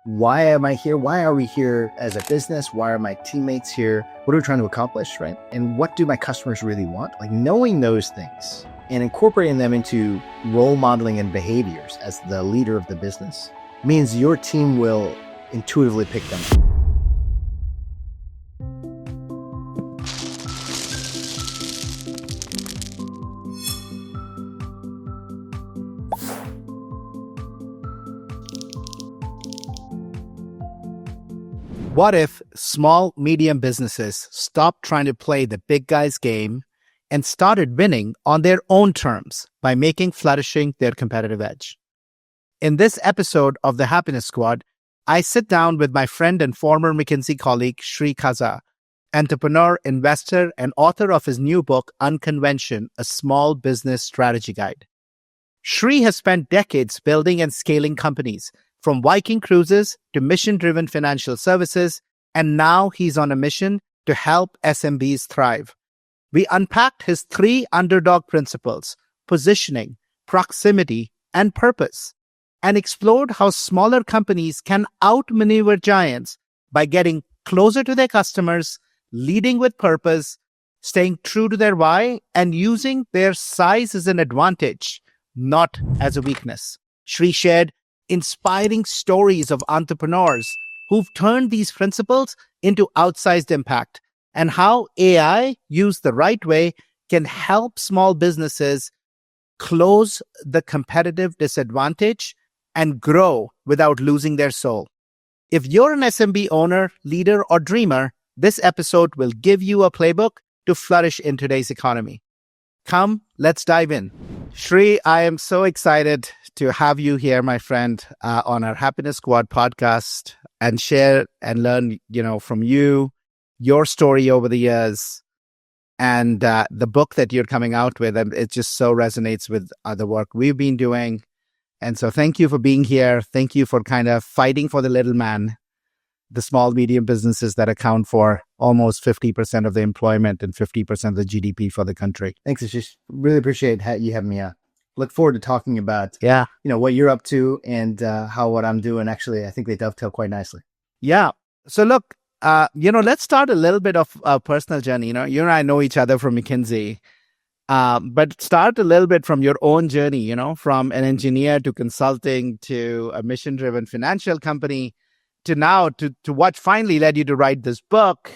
why am I here? Why are we here as a business? Why are my teammates here? What are we trying to accomplish, right? And what do my customers really want? Like knowing those things and incorporating them into role modeling and behaviors as the leader of the business means your team will intuitively pick them. What if small, medium businesses stopped trying to play the big guys game and started winning on their own terms by making flourishing their competitive edge? In this episode of the Happiness Squad, I sit down with my friend and former McKinsey colleague, Sri Kaza, entrepreneur, investor, and author of his new book, UNCONVENTION, A Small Business Strategy Guide. Sri has spent decades building and scaling companies, from Viking Cruises to mission-driven financial services, and now he's on a mission to help SMBs thrive. We unpacked his 3 underdog principles: positioning, proximity, and purpose, and explored how smaller companies can outmaneuver giants by getting closer to their customers, leading with purpose, staying true to their why, and using their size as an advantage, not as a weakness. Sri shared inspiring stories of entrepreneurs who've turned these principles into outsized impact, and how AI, used the right way, can help small businesses close the competitive disadvantage and grow without losing their soul. If you're an SMB owner, leader, or dreamer, this episode will give you a playbook to flourish in today's economy. Come, let's dive in. Sri, I am so excited to have you here, my friend, on our Happiness Squad podcast and share and learn, from you, your story over the years, and the book that you're coming out with. And it just so resonates with the work we've been doing. And so thank you for being here. Thank you for kind of fighting for the little man, the small, medium businesses that account for almost 50% of the employment and 50% of the GDP for the country. Thanks, Ashish. Really appreciate you having me. Look forward to talking about, what you're up to and how what I'm doing. Actually, I think they dovetail quite nicely. Yeah. So look, let's start a little bit of a personal journey. You and I know each other from McKinsey, but start a little bit from your own journey, from an engineer to consulting to a mission-driven financial company to now to what finally led you to write this book.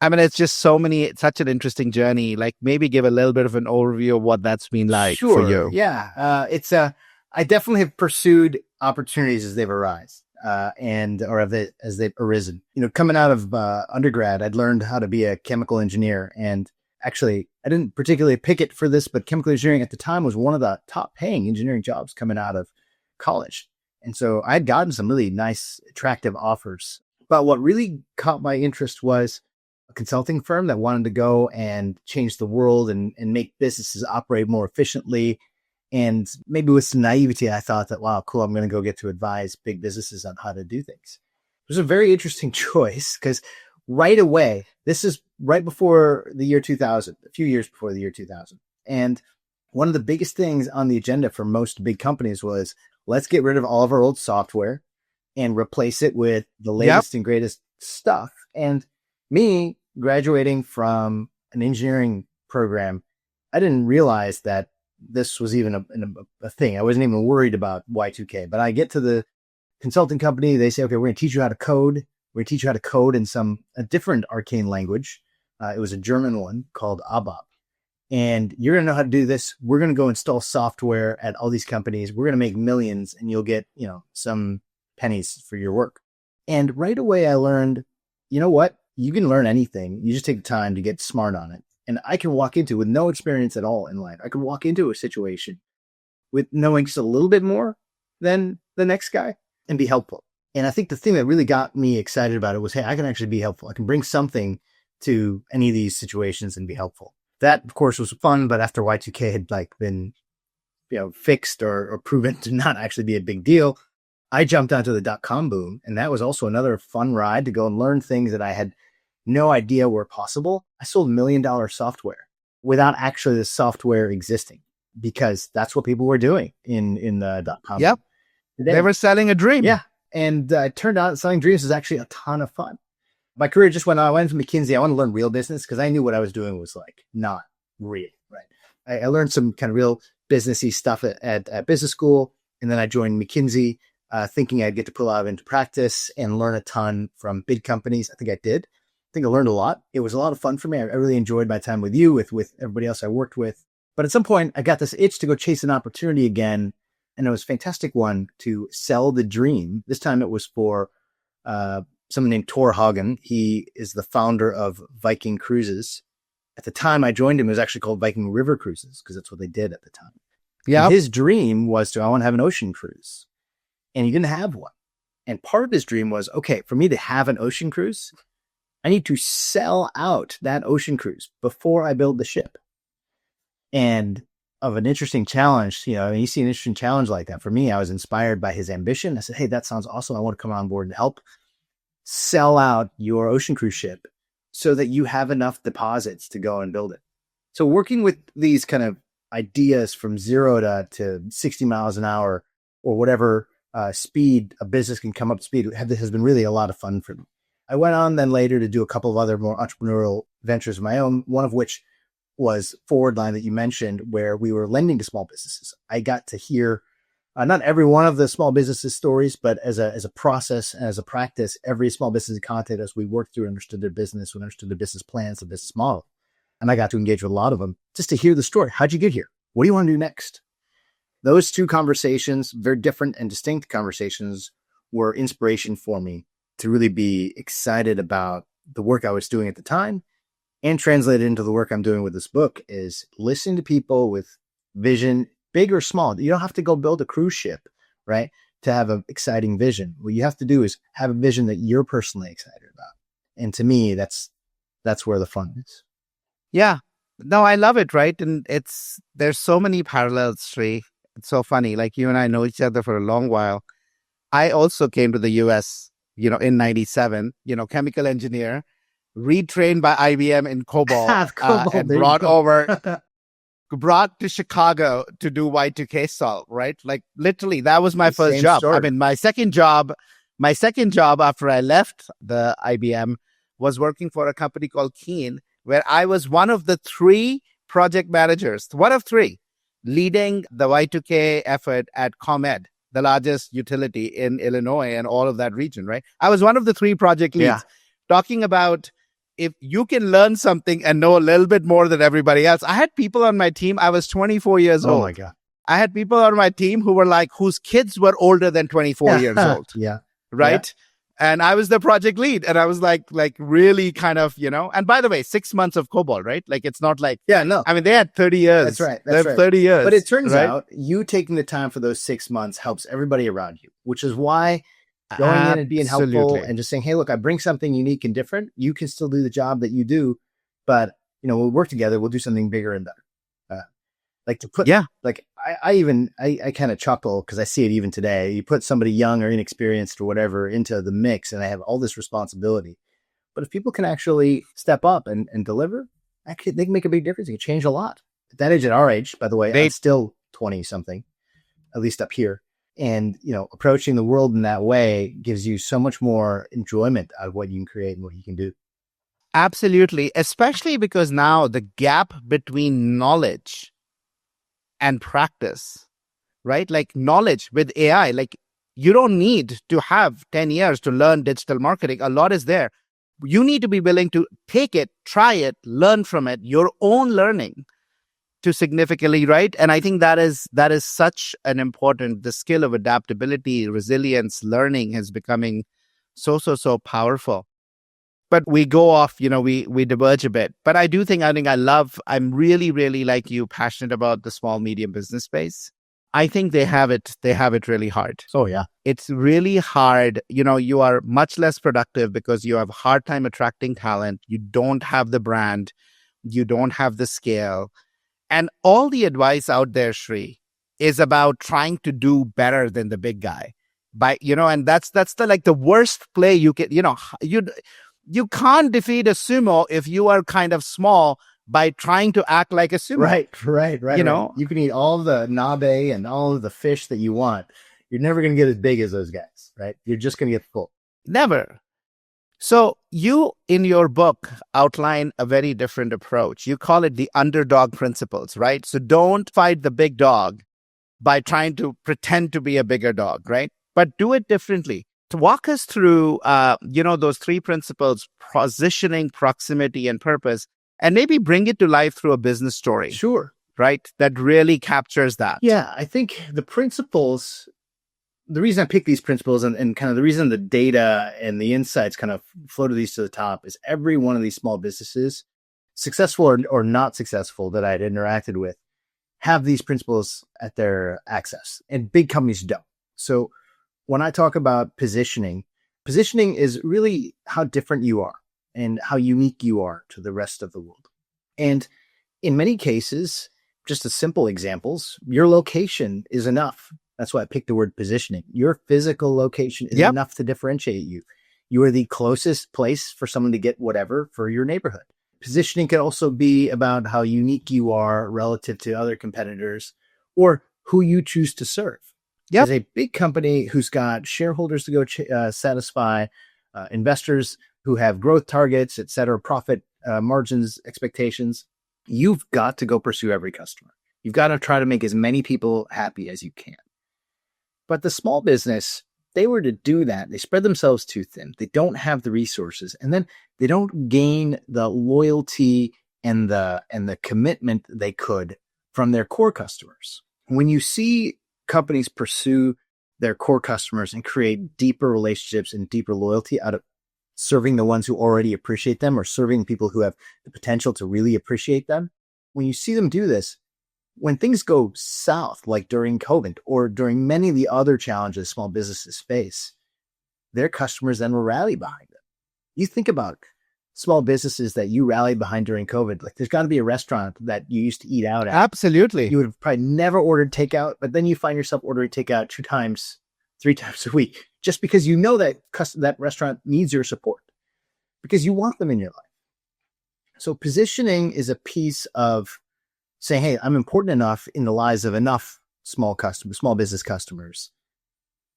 I mean, it's just such an interesting journey. Like maybe give a little bit of an overview of what that's been like for you. Yeah. I definitely have pursued opportunities as they've arisen, as they've arisen. Coming out of undergrad, I'd learned how to be a chemical engineer. And actually, I didn't particularly pick it for this, but chemical engineering at the time was one of the top paying engineering jobs coming out of college. And so I had gotten some really nice, attractive offers. But what really caught my interest was a consulting firm that wanted to go and change the world and make businesses operate more efficiently. And maybe with some naivety, I thought that, wow, cool, I'm going to go get to advise big businesses on how to do things. It was a very interesting choice because right away, this is right before the year 2000, a few years before the year 2000. And one of the biggest things on the agenda for most big companies was, let's get rid of all of our old software and replace it with the latest and greatest stuff. And me graduating from an engineering program, I didn't realize that this was even a thing. I wasn't even worried about Y2K, but I get to the consulting company. They say, okay, we're going to teach you how to code. We're going to teach you how to code in a different arcane language. It was a German one called ABAP. And you're going to know how to do this. We're going to go install software at all these companies. We're going to make millions and you'll get, some pennies for your work. And right away I learned, you know what? You can learn anything. You just take the time to get smart on it. And I can walk into, with no experience at all in life, I can walk into a situation with knowing just a little bit more than the next guy and be helpful. And I think the thing that really got me excited about it was, hey, I can actually be helpful. I can bring something to any of these situations and be helpful. That, of course, was fun, but after Y2K had been, fixed or proven to not actually be a big deal, I jumped onto the dot-com boom, and that was also another fun ride to go and learn things that I had no idea were possible. I sold $1 million software without actually the software existing, because that's what people were doing in the dot-com. Yep. Today. They were selling a dream. Yeah. And it turned out selling dreams is actually a ton of fun. My career just went on. I went to McKinsey. I wanted to learn real business because I knew what I was doing was like not real, right? I learned some kind of real businessy stuff at business school. And then I joined McKinsey thinking I'd get to pull out into practice and learn a ton from big companies. I think I did. I think I learned a lot. It was a lot of fun for me. I really enjoyed my time with you, with everybody else I worked with. But at some point, I got this itch to go chase an opportunity again. And it was a fantastic one to sell the dream. This time it was for someone named Tor Hagen. He is the founder of Viking Cruises. At the time I joined him, it was actually called Viking River Cruises because that's what they did at the time. Yeah. His dream was I want to have an ocean cruise. And he didn't have one. And part of his dream was, okay, for me to have an ocean cruise, I need to sell out that ocean cruise before I build the ship. And of an interesting challenge, you see an interesting challenge like that. For me, I was inspired by his ambition. I said, hey, that sounds awesome. I want to come on board and help sell out your ocean cruise ship so that you have enough deposits to go and build it. So working with these kind of ideas from 0 to 60 miles an hour or whatever speed a business can come up to speed has been really a lot of fun for me. I went on then later to do a couple of other more entrepreneurial ventures of my own, one of which was ForwardLine that you mentioned, where we were lending to small businesses. I got to hear not every one of the small businesses' stories, but as a process, as a practice, every small business contacted us. We worked through and understood their business, we understood their business plans, the business model. And I got to engage with a lot of them just to hear the story. How'd you get here? What do you want to do next? Those two conversations, very different and distinct conversations, were inspiration for me to really be excited about the work I was doing at the time. And translated into the work I'm doing with this book is listening to people with vision, big or small. You don't have to go build a cruise ship, right, to have an exciting vision. What you have to do is have a vision that you're personally excited about. And to me, that's where the fun is. Yeah. No, I love it, right? And there's so many parallels, Sri. It's so funny. Like you and I know each other for a long while. I also came to the US, in 97, chemical engineer, retrained by IBM in COBOL, and brought to Chicago to do Y2K solve, right? Like literally, that was my first job. Story. I mean, my second job after I left the IBM was working for a company called Keen, where I was one of the 3 project managers, one of 3, leading the Y2K effort at ComEd, the largest utility in Illinois and all of that region, right? I was one of the 3 project leads, talking about if you can learn something and know a little bit more than everybody else. I had people on my team. I was 24 years old. Oh my God. I had people on my team who were whose kids were older than 24 years old. Yeah. Right. Yeah. And I was the project lead, and I was like really kind of, and by the way, 6 months of COBOL, right? Like, it's not like, I mean, they had 30 years. That's right. They have 30 years. But it turns out you taking the time for those 6 months helps everybody around you, which is why going in and being helpful and just saying, hey, look, I bring something unique and different. You can still do the job that you do, but we'll work together. We'll do something bigger and better. I kind of chuckle because I see it even today. You put somebody young or inexperienced or whatever into the mix and they have all this responsibility. But if people can actually step up and deliver, they can make a big difference. It can change a lot. At that age, at our age, by the way, I'm still 20 something, at least up here. And, approaching the world in that way gives you so much more enjoyment out of what you can create and what you can do. Absolutely. Especially because now the gap between knowledge and practice, right? Like knowledge with AI, like you don't need to have 10 years to learn digital marketing. A lot is there. You need to be willing to take it, try it, learn from it, your own learning to significantly, right? And I think that is such an important, the skill of adaptability, resilience, learning is becoming so powerful. But we go off, we diverge a bit. But I think I'm really, really like you, passionate about the small, medium business space. I think they have it really hard. Oh, yeah. It's really hard. You are much less productive because you have a hard time attracting talent. You don't have the brand. You don't have the scale. And all the advice out there, Sri, is about trying to do better than the big guy. And that's the worst play you can, you can't defeat a sumo if you are kind of small by trying to act like a sumo. Right. You can eat all the nabe and all of the fish that you want. you're never going to get as big as those guys, right? You're just going to get full. Never. So you, in your book, outline a very different approach. You call it the underdog principles, right? So don't fight the big dog by trying to pretend to be a bigger dog, right? But do it differently. To walk us through, those three principles: positioning, proximity, and purpose, and maybe bring it to life through a business story. Sure. Right? That really captures that. Yeah, I think the principles, the reason I pick these principles and kind of the reason the data and the insights kind of floated these to the top is every one of these small businesses, successful or not successful, that I'd interacted with, have these principles at their access, and big companies don't. So when I talk about positioning is really how different you are and how unique you are to the rest of the world. And in many cases, just as simple examples, your location is enough. That's why I picked the word positioning. Your physical location is enough to differentiate you. You are the closest place for someone to get whatever for your neighborhood. Positioning can also be about how unique you are relative to other competitors or who you choose to serve. As a big company who's got shareholders to go satisfy, investors who have growth targets, et cetera, profit margins, expectations, you've got to go pursue every customer. You've got to try to make as many people happy as you can. But the small business, they were to do that, they spread themselves too thin. They don't have the resources, and then they don't gain the loyalty and the commitment they could from their core customers. When you see companies pursue their core customers and create deeper relationships and deeper loyalty out of serving the ones who already appreciate them or serving people who have the potential to really appreciate them, when you see them do this, when things go south, like during COVID or during many of the other challenges small businesses face, their customers then will rally behind them. You think about small businesses that you rallied behind during COVID. Like, there's got to be a restaurant that you used to eat out at. Absolutely. You would have probably never ordered takeout, but then you find yourself ordering takeout 2 times, 3 times a week, just because you know that that restaurant needs your support, because you want them in your life. So positioning is a piece of saying, hey, I'm important enough in the lives of enough small business customers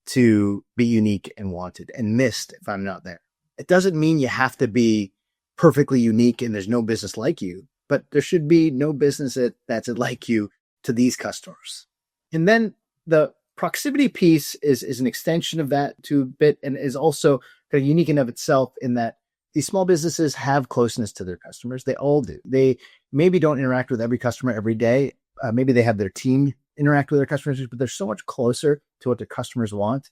to be unique and wanted and missed if I'm not there. It doesn't mean you have to be perfectly unique and there's no business like you, but there should be no business that's like you to these customers. And then the proximity piece is an extension of that to a bit, and is also kind of unique in of itself in that these small businesses have closeness to their customers. They all do. They maybe don't interact with every customer every day. Maybe they have their team interact with their customers, but they're so much closer to what their customers want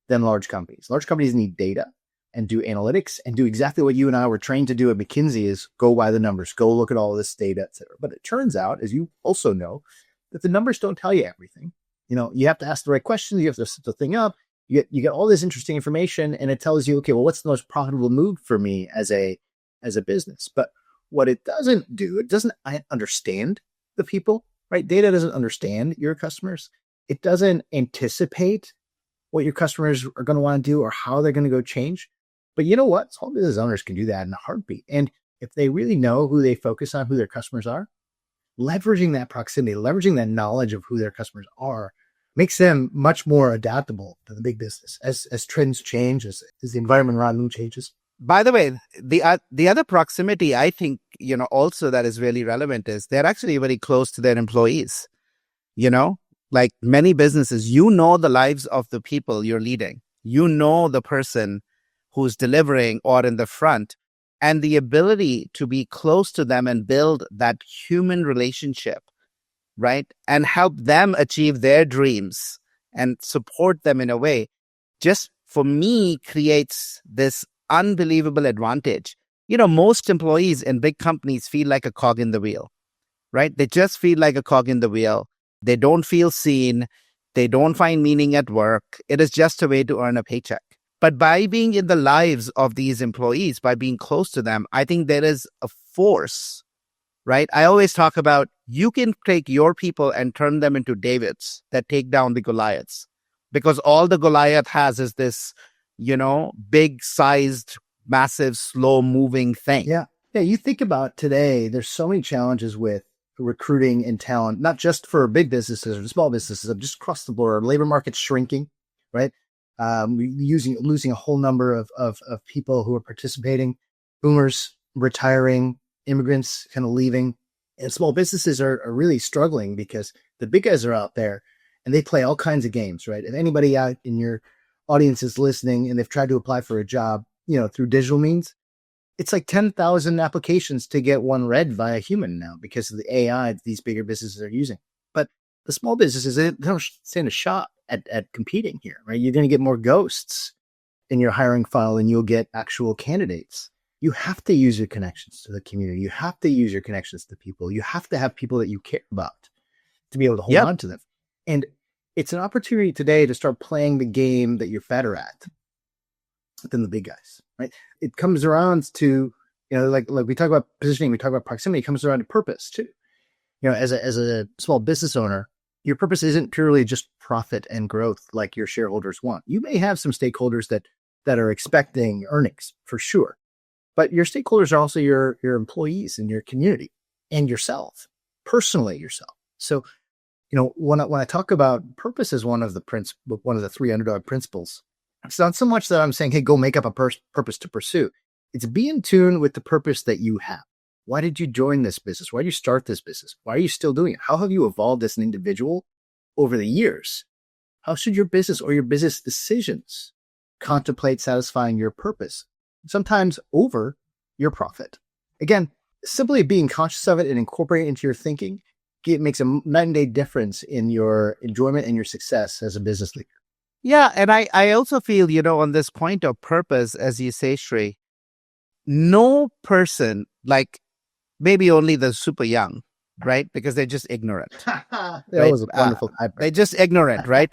than large companies. Large companies need data and do analytics and do exactly what you and I were trained to do at McKinsey, is go by the numbers, go look at all this data, et cetera. But it turns out, as you also know, that the numbers don't tell you everything. You have to ask the right questions. You have to set the thing up. You get all this interesting information, and it tells you, okay, well, what's the most profitable move for me as a business? But what it doesn't do, it doesn't understand the people, right? Data doesn't understand your customers. It doesn't anticipate what your customers are going to want to do or how they're going to go change. But you know what? Small business owners can do that in a heartbeat. And if they really know who they focus on, who their customers are, leveraging that proximity, leveraging that knowledge of who their customers are, makes them much more adaptable to the big business as trends change, as the environment around them changes. By the way, the other proximity, I think, also that is really relevant is they're actually very close to their employees. Like many businesses, the lives of the people you're leading. The person who's delivering or in the front, and the ability to be close to them and build that human relationship, right? And help them achieve their dreams and support them in a way, just for me creates this unbelievable advantage. Most employees in big companies feel like a cog in the wheel, right? They just feel like a cog in the wheel. They don't feel seen. They don't find meaning at work. It is just a way to earn a paycheck. But by being in the lives of these employees, by being close to them, I think there is a force, right? I always talk about, you can take your people and turn them into Davids that take down the Goliaths, because all the Goliath has is this, big sized, massive, slow moving thing. Yeah. You think about today, there's so many challenges with recruiting and talent, not just for big businesses or small businesses, but just across the board. Labor market's shrinking. right? Losing a whole number of people who are participating, boomers retiring, immigrants kind of leaving, and small businesses are really struggling because the big guys are out there and they play all kinds of games, right? If anybody out in your audience is listening and they've tried to apply for a job, through digital means, it's like 10,000 applications to get one read by a human now because of the AI that these bigger businesses are using. But the small businesses, they don't stand a shot at competing here, right? You're going to get more ghosts in your hiring funnel than you'll get actual candidates. You have to use your connections to the community. You have to use your connections to people. You have to have people that you care about to be able to hold on to them. And it's an opportunity today to start playing the game that you're better at than the big guys, right? It comes around to, like we talk about positioning, we talk about proximity, it comes around to purpose too. As a small business owner, your purpose isn't purely just profit and growth like your shareholders want. You may have some stakeholders that are expecting earnings for sure, but your stakeholders are also your employees and your community and yourself, personally yourself. So, when I talk about purpose as one of the three underdog principles, it's not so much that I'm saying, hey, go make up a purpose to pursue. It's be in tune with the purpose that you have. Why did you join this business? Why did you start this business? Why are you still doing it? How have you evolved as an individual over the years? How should your business or your business decisions contemplate satisfying your purpose, sometimes over your profit? Again, simply being conscious of it and incorporating it into your thinking, it makes a night and day difference in your enjoyment and your success as a business leader. Yeah. And I also feel, on this point of purpose, as you say, Sri, no person, like maybe only the super young, right? Because they're just ignorant. That was a wonderful hyper. They're just ignorant, right?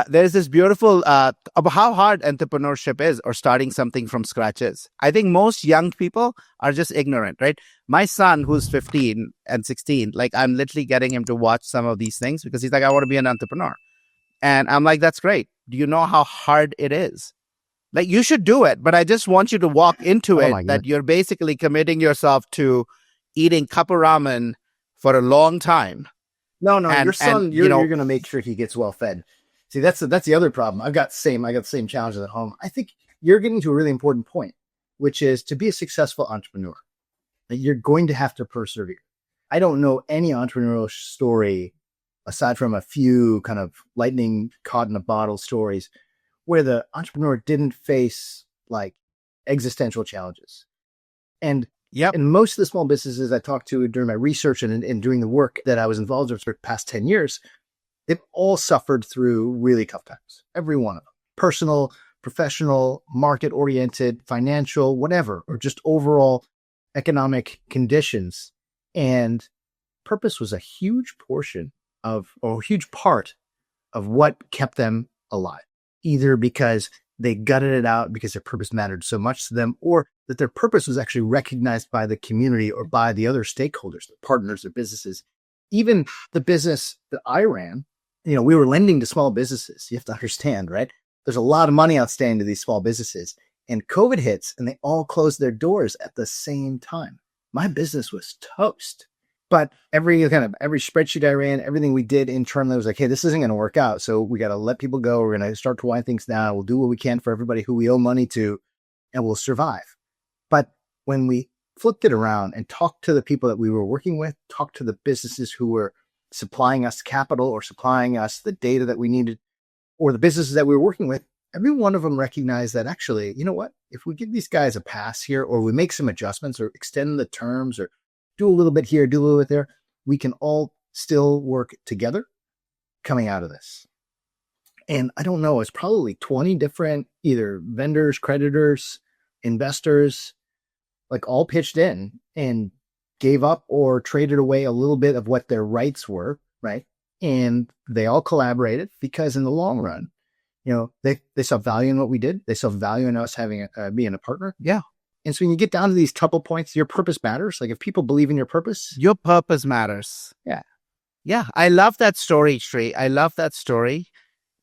There's this beautiful about how hard entrepreneurship is or starting something from scratch is. I think most young people are just ignorant, right? My son, who's 15 and 16, like I'm literally getting him to watch some of these things because he's like, I want to be an entrepreneur. And I'm like, that's great. Do you know how hard it is? Like, you should do it, but I just want you to walk into it that you're basically committing yourself to eating cup of ramen for a long time. No, your son, you're going to make sure he gets well fed. See, that's the other problem. I got the same challenges at home. I think you're getting to a really important point, which is to be a successful entrepreneur, you're going to have to persevere. I don't know any entrepreneurial story aside from a few kind of lightning caught in a bottle stories where the entrepreneur didn't face like existential challenges. And in most of the small businesses I talked to during my research and doing the work that I was involved with for the past 10 years, they've all suffered through really tough times. Every one of them. Personal, professional, market-oriented, financial, whatever, or just overall economic conditions. And purpose was a huge huge part of what kept them alive. Either because they gutted it out because their purpose mattered so much to them, or that their purpose was actually recognized by the community or by the other stakeholders, their partners, their businesses. Even the business that I ran, we were lending to small businesses. You have to understand, right? There's a lot of money outstanding to these small businesses. And COVID hits and they all closed their doors at the same time. My business was toast. But every spreadsheet I ran, everything we did internally was like, hey, this isn't going to work out. So we got to let people go. We're going to start to wind things down. We'll do what we can for everybody who we owe money to, and we'll survive. But when we flipped it around and talked to the people that we were working with, talked to the businesses who were supplying us capital or supplying us the data that we needed, or the businesses that we were working with, every one of them recognized that actually, you know what, if we give these guys a pass here, or we make some adjustments or extend the terms or do a little bit here, do a little bit there, we can all still work together coming out of this. And I don't know, it's probably 20 different either vendors, creditors, investors, like all pitched in and gave up or traded away a little bit of what their rights were, right? And they all collaborated because in the long run, they saw value in what we did. They saw value in us having being a partner. Yeah. And so when you get down to these couple points, your purpose matters. Like if people believe in your purpose. Your purpose matters. Yeah. Yeah. I love that story, Sri. I love that story.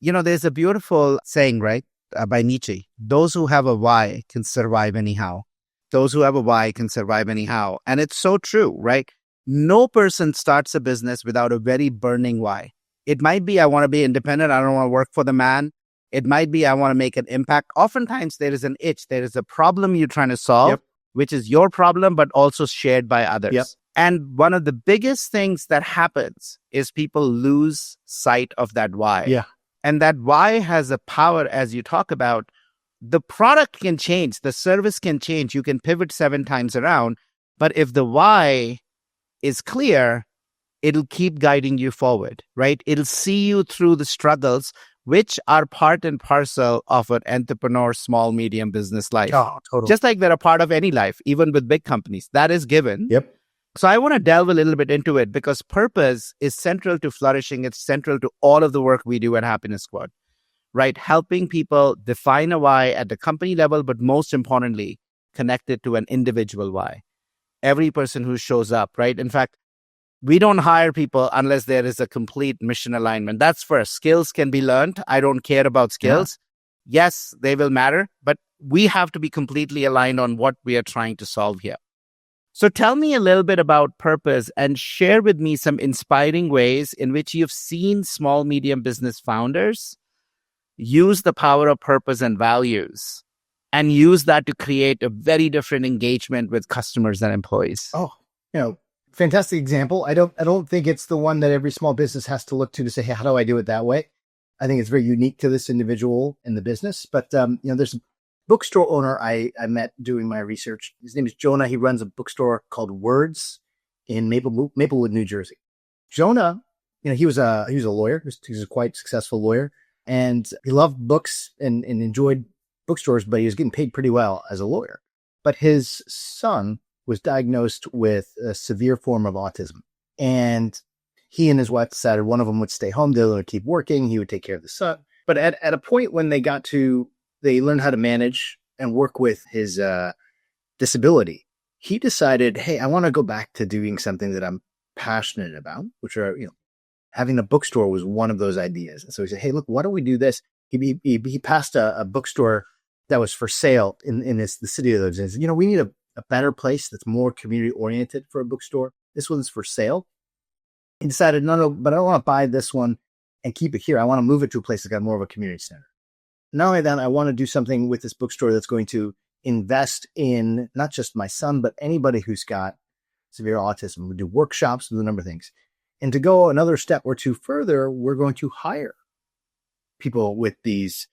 There's a beautiful saying, right? By Nietzsche. Those who have a why can survive anyhow. Those who have a why can survive anyhow. And it's so true, right? No person starts a business without a very burning why. It might be, I want to be independent. I don't want to work for the man. It might be, I want to make an impact. Oftentimes there is an itch. There is a problem you're trying to solve, which is your problem, but also shared by others. And one of the biggest things that happens is people lose sight of that why. And that why has a power, as you talk about. The product can change, the service can change. You can pivot 7 times around. But if the why is clear, it'll keep guiding you forward, right? It'll see you through the struggles, which are part and parcel of an entrepreneur, small, medium business life. Oh, totally. Just like they're a part of any life, even with big companies. That is given. So I want to delve a little bit into it because purpose is central to flourishing. It's central to all of the work we do at Happiness Squad, right? Helping people define a why at the company level, but most importantly, connect it to an individual why. Every person who shows up, right? In fact, we don't hire people unless there is a complete mission alignment. That's first. Skills can be learned. I don't care about skills. Yes, they will matter, but we have to be completely aligned on what we are trying to solve here. So tell me a little bit about purpose and share with me some inspiring ways in which you've seen small, medium business founders use the power of purpose and values and use that to create a very different engagement with customers and employees. Oh, fantastic example. I don't think it's the one that every small business has to look to say, hey, how do I do it that way? I think it's very unique to this individual in the business. But, there's a bookstore owner I met doing my research. His name is Jonah. He runs a bookstore called Words in Maplewood, New Jersey. Jonah, he was a lawyer. He was a quite successful lawyer. And he loved books and enjoyed bookstores, but he was getting paid pretty well as a lawyer. But his son was diagnosed with a severe form of autism. And he and his wife decided one of them would stay home, the other would keep working, he would take care of the son. But at a point when they learned how to manage and work with his disability, he decided, hey, I want to go back to doing something that I'm passionate about, which are, having a bookstore was one of those ideas. And so he said, hey, look, why don't we do this? He passed a bookstore that was for sale in the city of those. He said, we need a better place that's more community oriented for a bookstore. This one's for sale. He decided, no, but I don't want to buy this one and keep it here. I want to move it to a place that got more of a community center. Not only that, I want to do something with this bookstore that's going to invest in not just my son, but anybody who's got severe autism. We do workshops, do a number of things. And to go another step or two further, we're going to hire people with these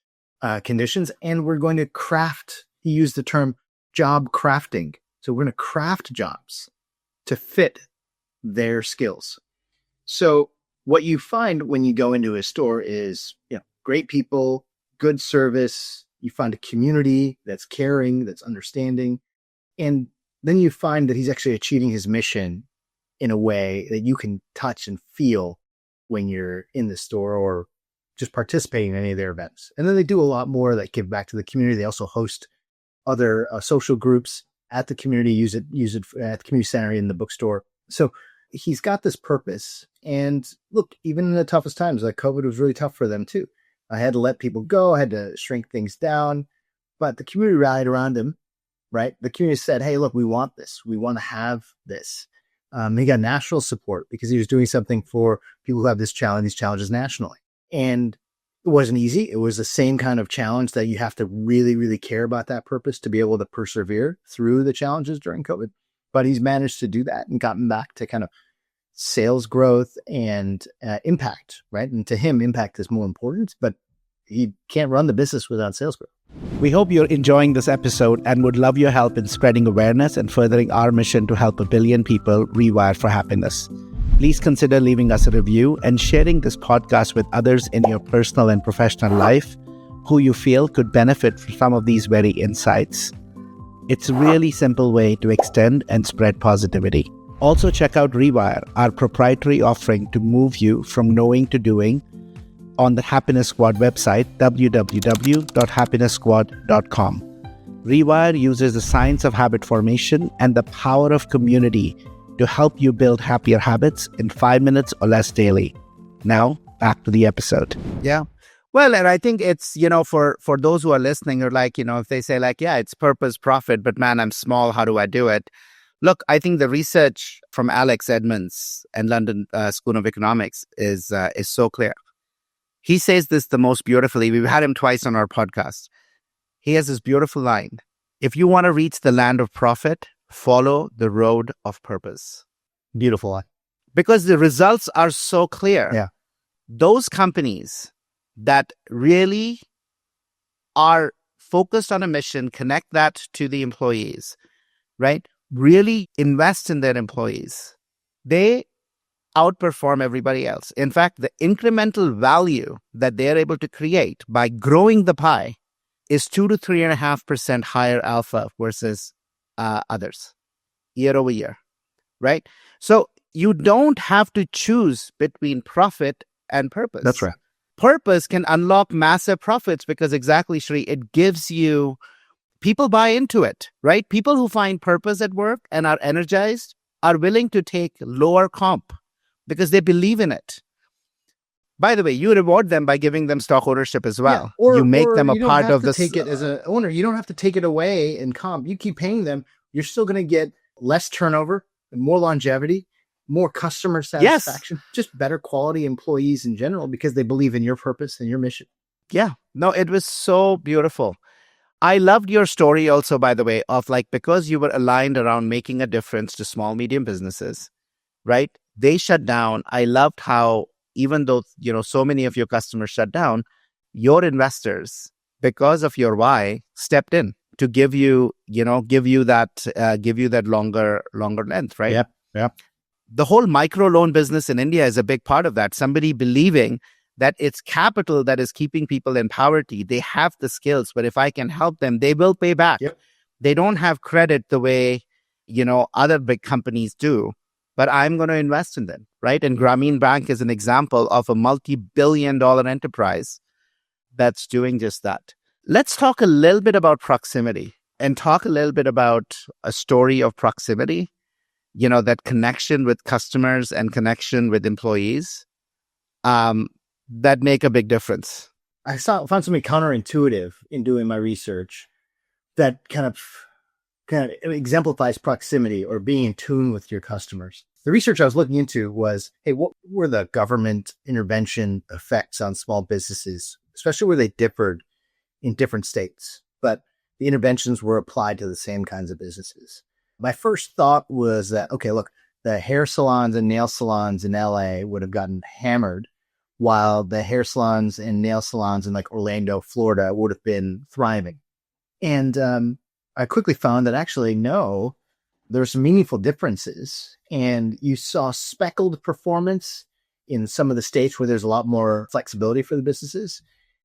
conditions, and we're going to craft. He used the term job crafting. So we're going to craft jobs to fit their skills. So what you find when you go into a store is, great people, good service. You find a community that's caring, that's understanding. And then you find that he's actually achieving his mission in a way that you can touch and feel when you're in the store or just participating in any of their events. And then they do a lot more that give back to the community. They also host other social groups at the community, use it at the community center in the bookstore. So he's got this purpose. And look, even in the toughest times, like COVID was really tough for them too. I had to let people go. I had to shrink things down, but the community rallied around him, right? The community said, hey, look, we want this. We want to have this. He got national support because he was doing something for people who have these challenges nationally. And it wasn't easy. It was the same kind of challenge that you have to really, really care about that purpose to be able to persevere through the challenges during COVID. But he's managed to do that and gotten back to kind of sales growth and impact, right? And to him, impact is more important, but he can't run the business without sales growth. We hope you're enjoying this episode and would love your help in spreading awareness and furthering our mission to help 1 billion people rewire for happiness. Please consider leaving us a review and sharing this podcast with others in your personal and professional life who you feel could benefit from some of these very insights. It's a really simple way to extend and spread positivity. Also check out Rewire, our proprietary offering to move you from knowing to doing, on the Happiness Squad website, www.happiness-squad.com. Rewire uses the science of habit formation and the power of community to help you build happier habits in 5 minutes or less daily. Now, back to the episode. Yeah. Well, and I think it's, for those who are listening, or if they say it's purpose, profit, but man, I'm small, how do I do it? Look, I think the research from Alex Edmonds and London School of Economics is so clear. He says this the most beautifully. We've had him twice on our podcast. He has this beautiful line. If you want to reach the land of profit, follow the road of purpose. Beautiful line. Because the results are so clear. Yeah. Those companies that really are focused on a mission, connect that to the employees, right? Really invest in their employees. They outperform everybody else. In fact, the incremental value that they're able to create by growing the pie is 2 to 3.5% higher alpha versus others year over year, right? So you don't have to choose between profit and purpose. That's right. Purpose can unlock massive profits because exactly, Sri, it gives you, people buy into it, right? People who find purpose at work and are energized are willing to take lower comp because they believe in it. By the way, you reward them by giving them stock ownership as well. Yeah, you make them a you don't part have of to the take it as an owner. You don't have to take it away in comp. You keep paying them. You're still going to get less turnover, more longevity, more customer satisfaction, just better quality employees in general because they believe in your purpose and your mission. Yeah, no, it was so beautiful. I loved your story also, by the way, of like, because you were aligned around making a difference to small, medium businesses, right? They shut down. I loved how, even though, so many of your customers shut down, your investors, because of your why, stepped in to give you that longer length, right? Yeah. The whole microloan business in India is a big part of that. Somebody believing that it's capital that is keeping people in poverty. They have the skills, but if I can help them, they will pay back. Yep. They don't have credit the way, other big companies do, but I'm going to invest in them, right? And Grameen Bank is an example of a multi-billion-dollar enterprise that's doing just that. Let's talk a little bit about proximity and talk a little bit about a story of proximity, that connection with customers and connection with employees that make a big difference. I found something counterintuitive in doing my research that kind of exemplifies proximity or being in tune with your customers. The research I was looking into was, hey, what were the government intervention effects on small businesses, especially where they differed in different states, but the interventions were applied to the same kinds of businesses. My first thought was that, okay, look, the hair salons and nail salons in LA would have gotten hammered, while the hair salons and nail salons in like Orlando, Florida would have been thriving. And I quickly found that actually, no, there were some meaningful differences. And you saw speckled performance in some of the states where there's a lot more flexibility for the businesses.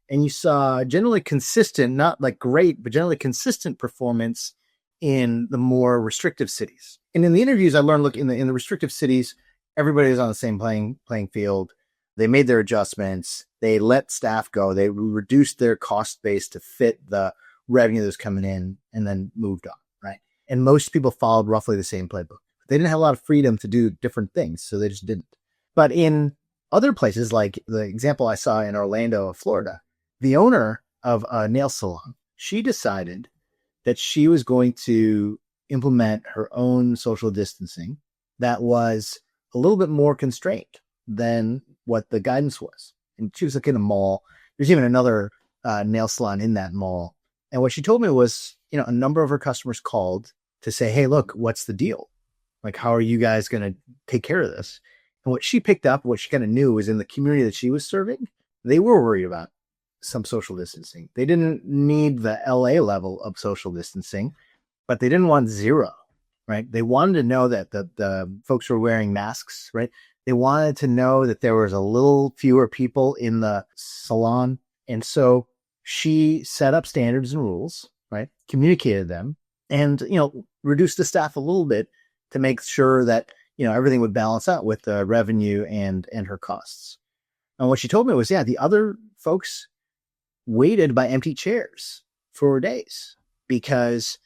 And you saw generally consistent, not like great, but generally consistent performance in the more restrictive cities. And in the interviews, I learned, look, in the restrictive cities, everybody was on the same playing field. They made their adjustments. They let staff go. They reduced their cost base to fit the revenue that was coming in and then moved on, right? And most people followed roughly the same playbook. They didn't have a lot of freedom to do different things, so they just didn't. But in other places, like the example I saw in Orlando, Florida, the owner of a nail salon, she decided that she was going to implement her own social distancing that was a little bit more constrained than what the guidance was. And she was like in a mall. There's even another nail salon in that mall. And what she told me was, a number of her customers called to say, hey, look, what's the deal? Like, how are you guys going to take care of this? And what she picked up, what she kind of knew was in the community that she was serving, they were worried about some social distancing. They didn't need the LA level of social distancing, but they didn't want zero, right? They wanted to know that the folks were wearing masks, right? They wanted to know that there was a little fewer people in the salon. And so she set up standards and rules, right? Communicated them and, reduced the staff a little bit to make sure that, everything would balance out with the revenue and her costs. And what she told me was, the other folks waited by empty chairs for days because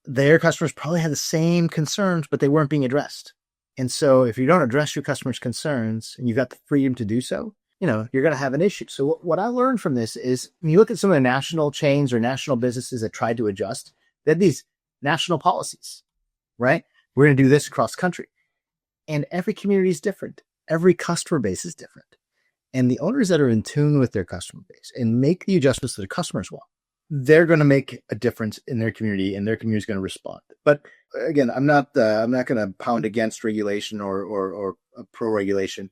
their customers probably had the same concerns, but they weren't being addressed. And so if you don't address your customers' concerns and you've got the freedom to do so, you're going to have an issue. So what I learned from this is when you look at some of the national chains or national businesses that tried to adjust, they had these national policies, right? We're going to do this across country. And every community is different. Every customer base is different. And the owners that are in tune with their customer base and make the adjustments that the customers want, they're going to make a difference in their community, and their community is going to respond. But again, I'm not going to pound against regulation or pro regulation.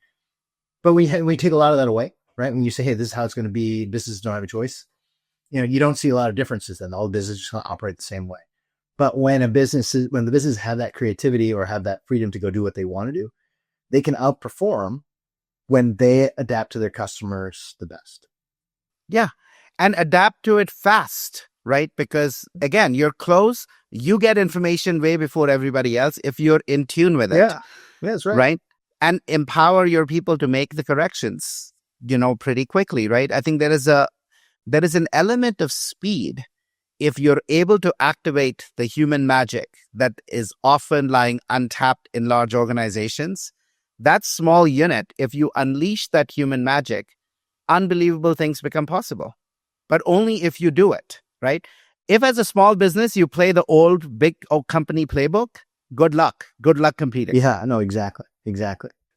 But we take a lot of that away, right? When you say, hey, this is how it's going to be, businesses don't have a choice. You don't see a lot of differences then. All businesses just operate the same way. But when the businesses have that creativity or have that freedom to go do what they want to do, they can outperform when they adapt to their customers the best. Yeah. And adapt to it fast, right? Because again, you're close, you get information way before everybody else if you're in tune with it. Yeah, that's right. Right? And empower your people to make the corrections, pretty quickly, right? I think there is an element of speed if you're able to activate the human magic that is often lying untapped in large organizations. That small unit, if you unleash that human magic, unbelievable things become possible. But only if you do it, right? If as a small business, you play the old big company playbook, good luck. Good luck competing. Yeah, no, exactly.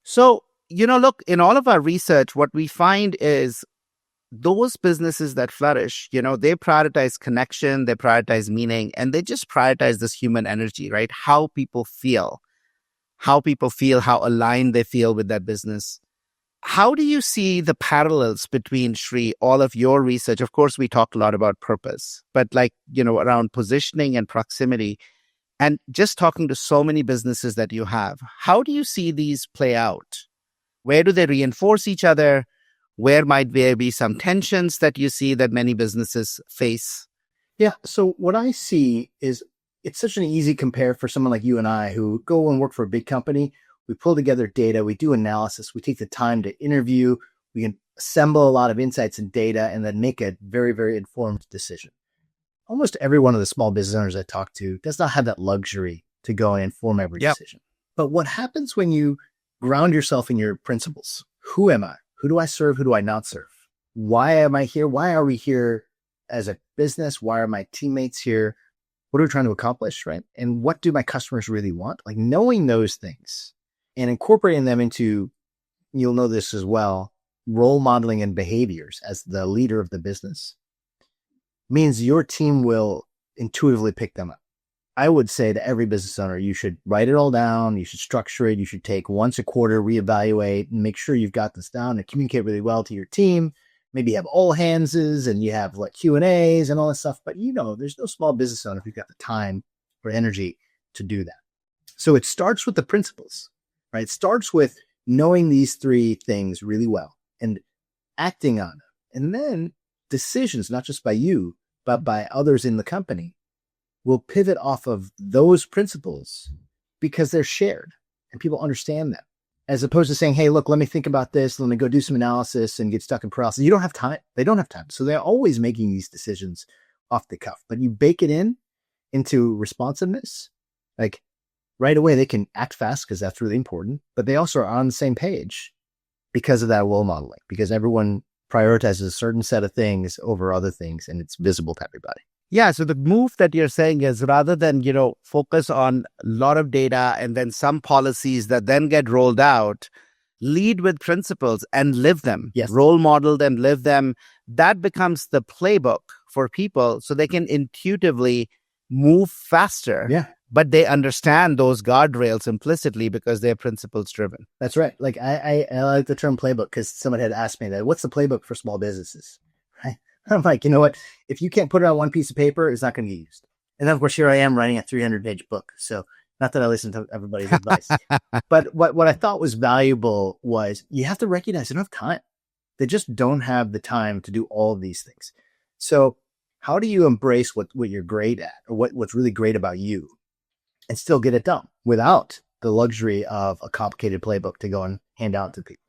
So, look, in all of our research, what we find is those businesses that flourish, they prioritize connection, they prioritize meaning, and they just prioritize this human energy, right? How people feel, how aligned they feel with that business. How do you see the parallels between, Sri, all of your research? Of course, we talked a lot about purpose, but around positioning and proximity, and just talking to so many businesses that you have, how do you see these play out? Where do they reinforce each other? Where might there be some tensions that you see that many businesses face? Yeah. So what I see is it's such an easy compare for someone like you and I who go and work for a big company. We pull together data, we do analysis, we take the time to interview, we can assemble a lot of insights and data, and then make a very, very informed decision. Almost every one of the small business owners I talk to does not have that luxury to go and inform every decision. But what happens when you ground yourself in your principles? Who am I? Who do I serve? Who do I not serve? Why am I here? Why are we here as a business? Why are my teammates here? What are we trying to accomplish, right? And what do my customers really want? Like knowing those things and incorporating them into, you'll know this as well, role modeling and behaviors as the leader of the business means your team will intuitively pick them up. I would say to every business owner, you should write it all down. You should structure it. You should take once a quarter, reevaluate, and make sure you've got this down and communicate really well to your team. Maybe you have all handses and you have like Q&As and all that stuff. But there's no small business owner who's got the time or energy to do that. So it starts with the principles, right? It starts with knowing these three things really well and acting on them. And then decisions, not just by you, but by others in the company, will pivot off of those principles because they're shared and people understand them, as opposed to saying, hey, look, let me think about this. Let me go do some analysis and get stuck in paralysis. You don't have time. They don't have time. So they're always making these decisions off the cuff, but you bake it into responsiveness. Like right away, they can act fast because that's really important, but they also are on the same page because of that role modeling, because everyone prioritizes a certain set of things over other things and it's visible to everybody. Yeah. So the move that you're saying is rather than, focus on a lot of data and then some policies that then get rolled out, lead with principles and live them. Yes. Role model them, live them. That becomes the playbook for people so they can intuitively move faster. Yeah. But they understand those guardrails implicitly because they're principles driven. That's right. Like I like the term playbook because someone had asked me that. What's the playbook for small businesses? Right? I'm like, you know what? If you can't put it on one piece of paper, it's not going to get used. And then, of course, here I am writing a 300-page book. So not that I listen to everybody's advice. But what I thought was valuable was you have to recognize they don't have time. They just don't have the time to do all of these things. So how do you embrace what you're great at or what's really great about you and still get it done without the luxury of a complicated playbook to go and hand out to people?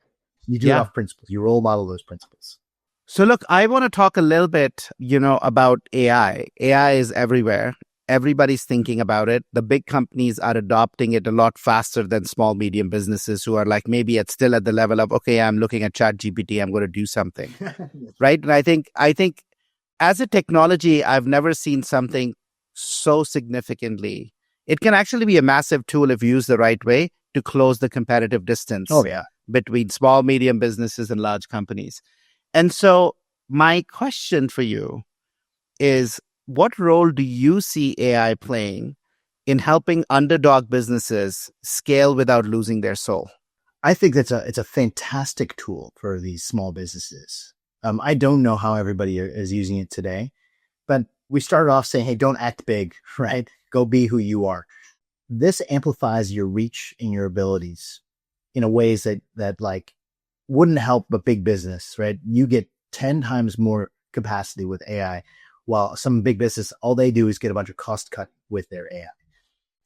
You do it off principles. You role model those principles. So look, I want to talk a little bit, about AI. AI is everywhere. Everybody's thinking about it. The big companies are adopting it a lot faster than small, medium businesses who are like maybe still at the level of, okay, I'm looking at ChatGPT, I'm going to do something. Right? And I think as a technology, I've never seen something so significantly. It can actually be a massive tool if used the right way to close the competitive distance between small, medium businesses and large companies. And so my question for you is, what role do you see AI playing in helping underdog businesses scale without losing their soul? I think it's a fantastic tool for these small businesses. I don't know how everybody is using it today, but we started off saying, hey, don't act big, right? Go be who you are. This amplifies your reach and your abilities in a ways that like wouldn't help a big business, right? You get 10 times more capacity with AI, while some big business, all they do is get a bunch of cost cut with their AI.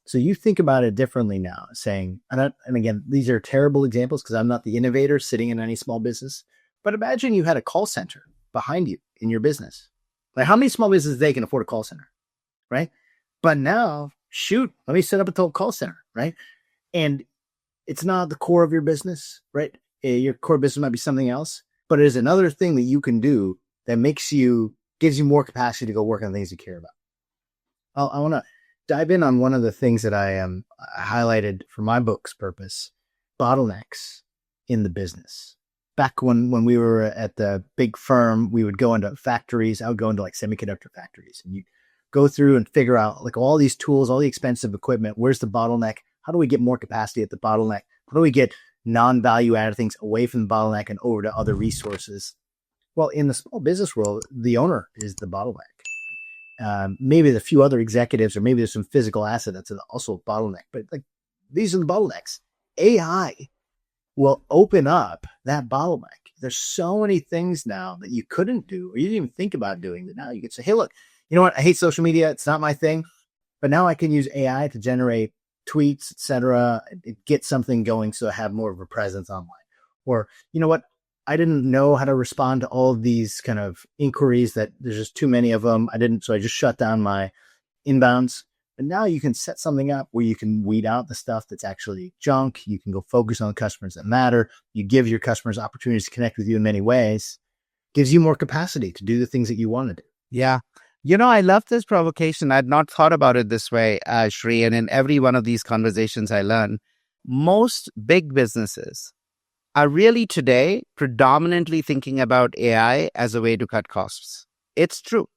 So you think about it differently now, saying, and again, these are terrible examples because I'm not the innovator sitting in any small business, but imagine you had a call center behind you in your business. Like, how many small businesses they can afford a call center, right? But now, shoot, let me set up a call center, right? And it's not the core of your business, right? Your core business might be something else, but it is another thing that you can do that gives you more capacity to go work on things you care about. I want to dive in on one of the things that I highlighted for my book's purpose: bottlenecks in the business. Back when we were at the big firm, we would go into factories. I would go into like semiconductor factories, and you go through and figure out like all these tools, all the expensive equipment. Where's the bottleneck? How do we get more capacity at the bottleneck? How do we get non-value added things away from the bottleneck and over to other resources? Well, in the small business world, the owner is the bottleneck. Maybe a few other executives, or maybe there's some physical asset that's also a bottleneck, but like these are the bottlenecks. AI will open up that bottleneck. There's so many things now that you couldn't do, or you didn't even think about doing, that now you can say, hey, look, you know what? I hate social media. It's not my thing, but now I can use AI to generate tweets, etc., get something going so I have more of a presence online. Or, you know what? I didn't know how to respond to all of these kind of inquiries, that there's just too many of them. So I just shut down my inbounds. But now you can set something up where you can weed out the stuff that's actually junk. You can go focus on the customers that matter. You give your customers opportunities to connect with you in many ways. Gives you more capacity to do the things that you want to do. Yeah. I love this provocation. I'd not thought about it this way, Sri. And in every one of these conversations I learn, most big businesses are really today predominantly thinking about AI as a way to cut costs. It's true,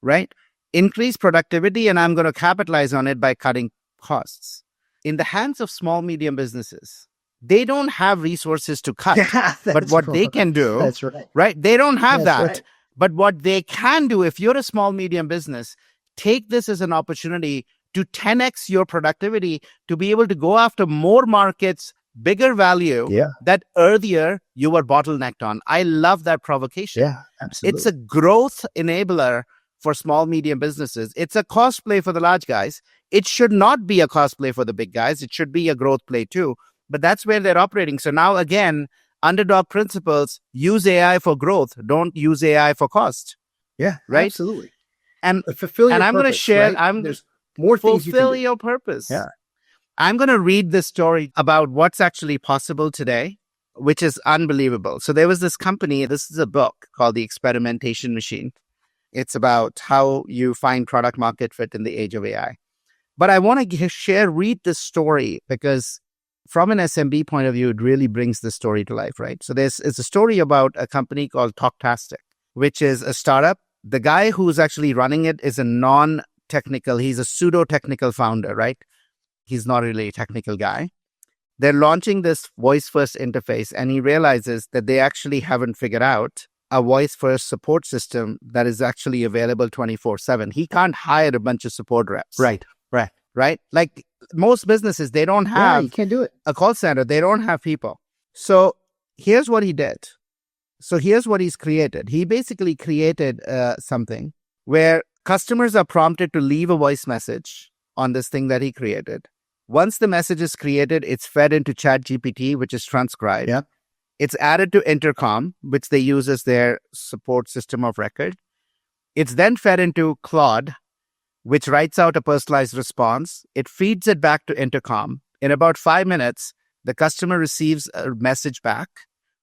right? Increase productivity, and I'm going to capitalize on it by cutting costs. In the hands of small, medium businesses, they don't have resources to cut. But what they can do, that's right. Right? They don't have That's that. right. But what they can do, if you're a small, medium business, take this as an opportunity to 10x your productivity, to be able to go after more markets, bigger value that earlier you were bottlenecked on. I love that provocation. Yeah, absolutely. It's a growth enabler for small, medium businesses. It's a cost play for the large guys. It should not be a cost play for the big guys. It should be a growth play too. But that's where they're operating. So now again, underdog principles: use AI for growth. Don't use AI for cost. Yeah, right. Absolutely. And fulfill your I'm going to share. Right? There's more things fulfill your purpose. Yeah. I'm going to read this story about what's actually possible today, which is unbelievable. So there was this company. This is a book called The Experimentation Machine. It's about how you find product market fit in the age of AI. But I want to read this story because from an SMB point of view, it really brings the story to life, right? So it's a story about a company called Talktastic, which is a startup. The guy who's actually running it is a non-technical, he's a pseudo-technical founder, right? He's not really a technical guy. They're launching this voice-first interface, and he realizes that they actually haven't figured out a voice-first support system that is actually available 24/7. He can't hire a bunch of support reps. Right. Like most businesses, they don't have you can't do it. a call center. They don't have people. So here's what he did. So here's what he's created. He basically created something where customers are prompted to leave a voice message on this thing that he created. Once the message is created, it's fed into ChatGPT, which is transcribed. Yep. It's added to Intercom, which they use as their support system of record. It's then fed into Claude, which writes out a personalized response. It feeds it back to Intercom. In about 5 minutes, the customer receives a message back,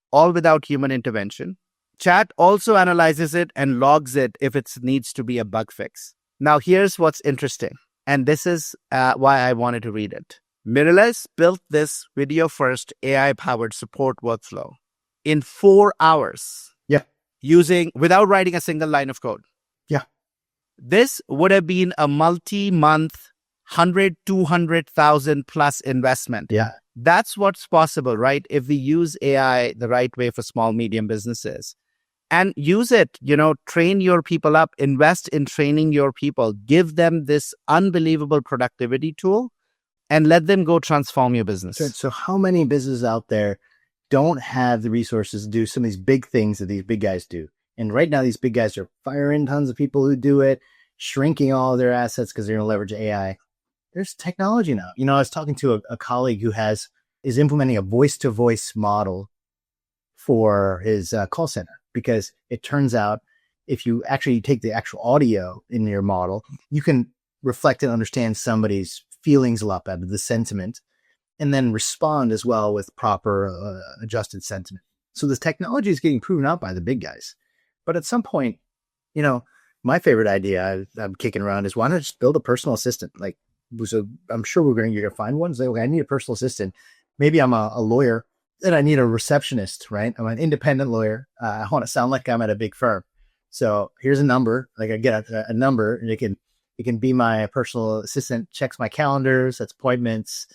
all without human intervention. Chat also analyzes it and logs it if it needs to be a bug fix. Now, here's what's interesting. And this is why I wanted to read it. Mirrorless built this video-first AI-powered support workflow in 4 hours Yeah. without writing a single line of code. Yeah. This would have been a multi-month 100, 200,000 plus investment. Yeah. That's what's possible, right? If we use AI the right way for small, medium businesses and use it, train your people up, invest in training your people, give them this unbelievable productivity tool and let them go transform your business. So how many businesses out there don't have the resources to do some of these big things that these big guys do? And right now, these big guys are firing tons of people who do it, shrinking all of their assets because they're going to leverage AI. There's technology now. I was talking to a colleague who is implementing a voice-to-voice model for his call center, because it turns out if you actually take the actual audio in your model, you can reflect and understand somebody's feelings a lot better, the sentiment, and then respond as well with proper adjusted sentiment. So this technology is getting proven out by the big guys. But at some point, my favorite idea I'm kicking around is, why not just build a personal assistant? So I'm sure you're going to find one. Say, okay, I need a personal assistant. Maybe I'm a lawyer and I need a receptionist, right? I'm an independent lawyer. I want to sound like I'm at a big firm. So here's a number. I get a number, and it can be my personal assistant, checks my calendars, sets appointments,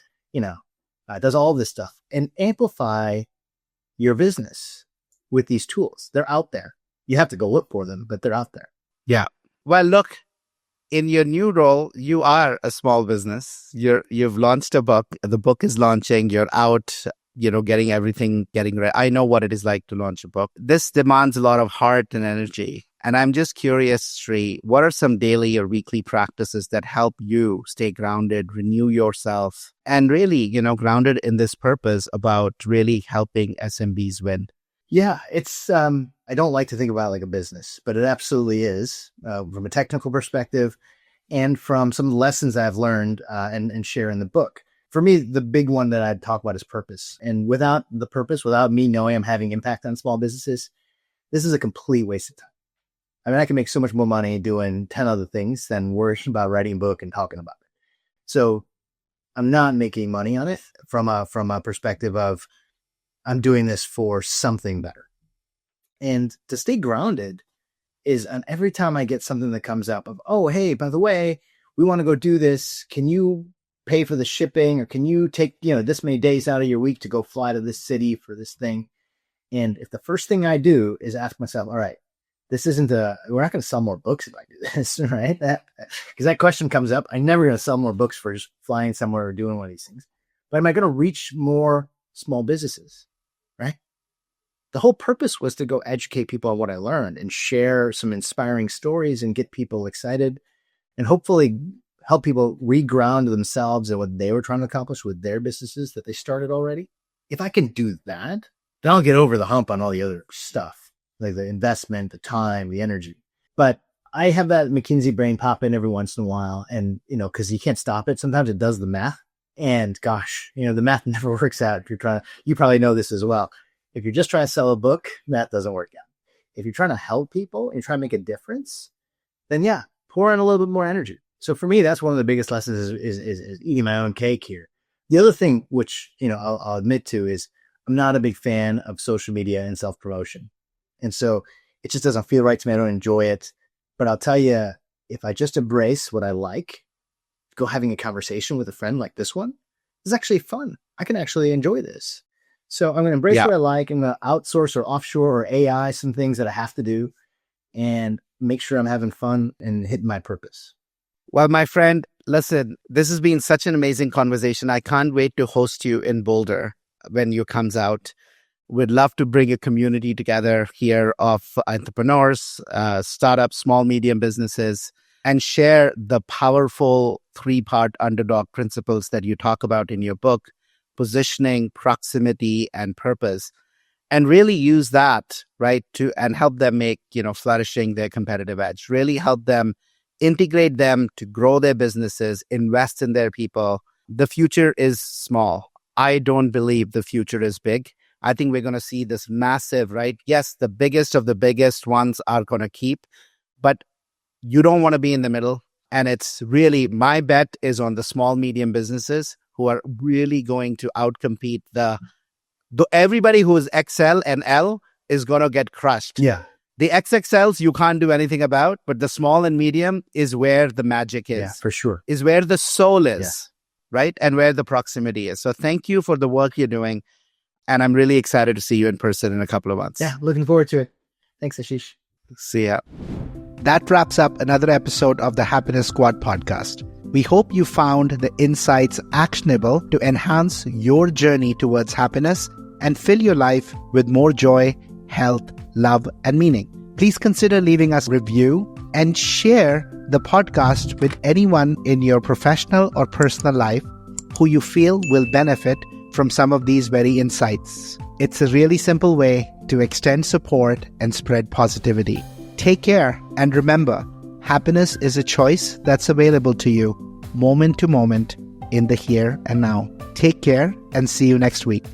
does all this stuff, and amplify your business with these tools. They're out there. You have to go look for them, but they're out there. Yeah. Well, look, in your new role, you are a small business. You've launched a book. The book is launching. You're out, getting ready. I know what it is like to launch a book. This demands a lot of heart and energy. And I'm just curious, Sri, what are some daily or weekly practices that help you stay grounded, renew yourself, and really, grounded in this purpose about really helping SMBs win? Yeah, it's, I don't like to think about it like a business, but it absolutely is, from a technical perspective and from some lessons I've learned and share in the book. For me, the big one that I'd talk about is purpose. And without the purpose, without me knowing I'm having impact on small businesses, this is a complete waste of time. I mean, I can make so much more money doing 10 other things than worrying about writing a book and talking about it. So I'm not making money on it from a perspective of, I'm doing this for something better. And to stay grounded is, on every time I get something that comes up of, oh, hey, by the way, we want to go do this. Can you pay for the shipping, or can you take, this many days out of your week to go fly to this city for this thing? And if the first thing I do is ask myself, all right, this isn't we're not going to sell more books if I do this, right? Because that question comes up. I'm never going to sell more books for just flying somewhere or doing one of these things. But am I going to reach more small businesses, right? The whole purpose was to go educate people on what I learned and share some inspiring stories and get people excited and hopefully help people reground themselves and what they were trying to accomplish with their businesses that they started already. If I can do that, then I'll get over the hump on all the other stuff, like the investment, the time, the energy. But I have that McKinsey brain pop in every once in a while. And, because you can't stop it. Sometimes it does the math. And gosh, the math never works out. If you probably know this as well. If you're just trying to sell a book, math doesn't work out. If you're trying to help people and you're trying to make a difference, then yeah, pour in a little bit more energy. So for me, that's one of the biggest lessons is eating my own cake here. The other thing, which, I'll admit to, is I'm not a big fan of social media and self-promotion. And so it just doesn't feel right to me. I don't enjoy it. But I'll tell you, if I just embrace what I like, go having a conversation with a friend like this one, is actually fun. I can actually enjoy this. So I'm going to embrace what I like. I'm going to outsource or offshore or AI some things that I have to do and make sure I'm having fun and hitting my purpose. Well, my friend, listen, this has been such an amazing conversation. I can't wait to host you in Boulder when you comes out. We'd love to bring a community together here of entrepreneurs, startups, small, medium businesses, and share the powerful 3-part underdog principles that you talk about in your book: positioning, proximity, and purpose, and really use that, right, and help them make, flourishing their competitive edge, really help them integrate them to grow their businesses, invest in their people. The future is small. I don't believe the future is big. I think we're going to see this massive, right? Yes, the biggest of the biggest ones are going to keep, but you don't want to be in the middle. And it's really, my bet is on the small, medium businesses who are really going to outcompete everybody who is XL and L is going to get crushed. Yeah. The XXLs you can't do anything about, but the small and medium is where the magic is. Yeah, for sure. Is where the soul is, right? And where the proximity is. So thank you for the work you're doing. And I'm really excited to see you in person in a couple of months. Yeah, looking forward to it. Thanks, Ashish. See ya. That wraps up another episode of the Happiness Squad podcast. We hope you found the insights actionable to enhance your journey towards happiness and fill your life with more joy, health, love, and meaning. Please consider leaving us a review and share the podcast with anyone in your professional or personal life who you feel will benefit from some of these very insights. It's a really simple way to extend support and spread positivity. Take care, and remember, happiness is a choice that's available to you moment to moment in the here and now. Take care and see you next week.